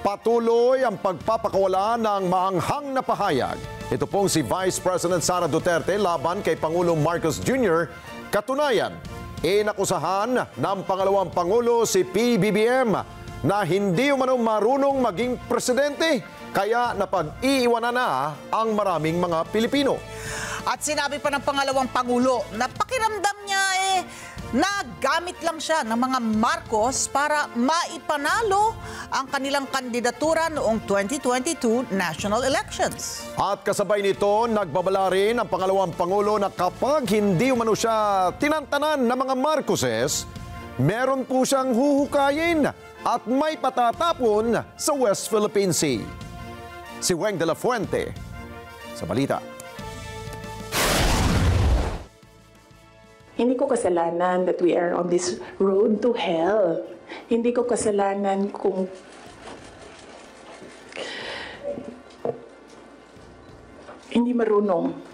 Patuloy ang pagpapakawala ng maanghang na pahayag. Ito pong si Vice President Sara Duterte laban kay Pangulong Marcos Jr. Katunayan, inakusahan ng pangalawang Pangulo si PBBM na hindi umano marunong maging presidente, kaya napag-iiwanan na ang maraming mga Pilipino. At sinabi pa ng pangalawang Pangulo na pakiramdam niya nagamit lang siya ng mga Marcos para maipanalo ang kanilang kandidatura noong 2022 national elections. At kasabay nito, nagbabala rin ang pangalawang Pangulo na kapag hindi umano siya tinantanan ng mga Marcoses, meron po siyang huhukayin at may patatapon sa West Philippine Sea. Si Weng de la Fuente sa balita. Hindi ko kasalanan that we are on this road to hell. Hindi ko kasalanan kung hindi marunong.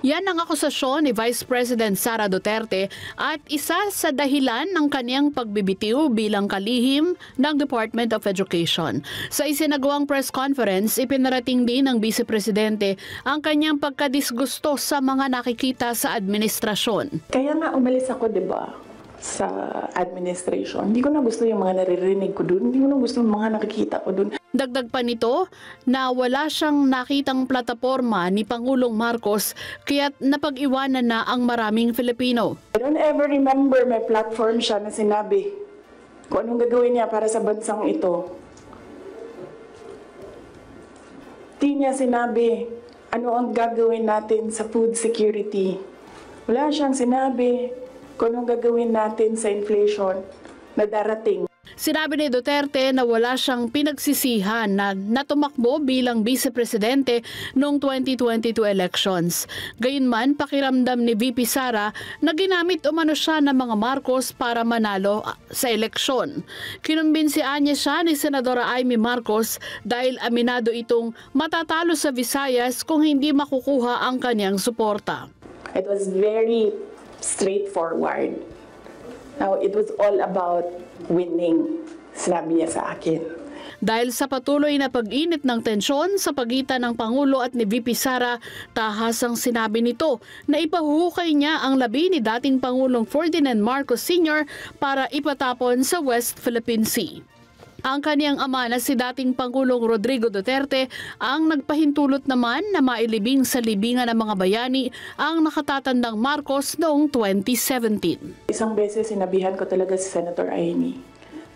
Yan ang akusasyon ni Vice President Sara Duterte at isa sa dahilan ng kaniyang pagbibitiw bilang kalihim ng Department of Education. Sa isinagawang press conference, ipinarating din ng Vice Presidente ang kanyang pagkadisgusto sa mga nakikita sa administrasyon. Kaya nga umalis ako, di ba, sa administration. Hindi ko na gusto yung mga naririnig ko doon. Hindi ko na gusto yung mga nakikita ko doon. Dagdag pa nito na wala siyang nakitang plataporma ni Pangulong Marcos kaya't napag-iwanan na ang maraming Filipino. I don't ever remember may platform siya na sinabi kung anong gagawin niya para sa bansang ito. Di niya sinabi ano ang gagawin natin sa food security. Wala siyang sinabi kung anong gagawin natin sa inflation na darating. Sinabi ni Duterte na wala siyang pinagsisihan na natumakbo bilang vice-presidente noong 2022 elections. Gayunman, pakiramdam ni VP Sara na ginamit umano siya ng mga Marcos para manalo sa eleksyon. Kinumbinsian niya siya ni Senadora Amy Marcos dahil aminado itong matatalo sa Visayas kung hindi makukuha ang kanyang suporta. It was very straightforward. Now, it was all about winning, sinabi niya sa akin. Dahil sa patuloy na pag-init ng tensyon sa pagitan ng Pangulo at ni VP Sara, tahasang sinabi nito na ipahuhukay niya ang labi ni dating Pangulong Ferdinand Marcos Sr. para ipatapon sa West Philippine Sea. Ang kaniyang ama na si dating Pangulong Rodrigo Duterte ang nagpahintulot naman na mailibing sa libingan ng mga bayani ang nakatatandang Marcos noong 2017. Isang beses sinabihan ko talaga si Senator Amy.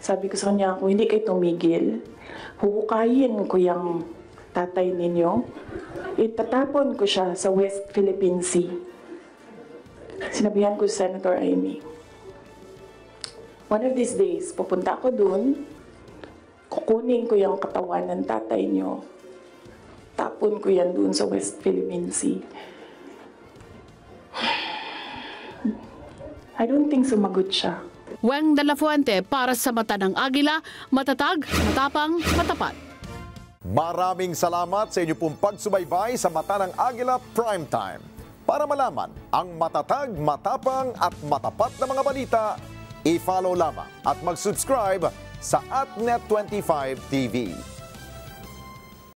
Sabi ko sa kanya, kung hindi kayo tumigil, huhukayin ko yung tatay ninyo, itatapon ko siya sa West Philippine Sea. Sinabihan ko si Senator Amy. One of these days, pupunta ako dun, kukunin ko yung katawan ng tatay nyo. Tapon ko yan doon sa West Philippine Sea. I don't think sumagot siya. Weng de la Fuente para sa Mata ng Agila, matatag, matapang, matapat. Maraming salamat sa inyo pong pagsubaybay sa Mata ng Agila Primetime. Para malaman ang matatag, matapang at matapat na mga balita, i-follow lamang at mag-subscribe sa @Net25 TV.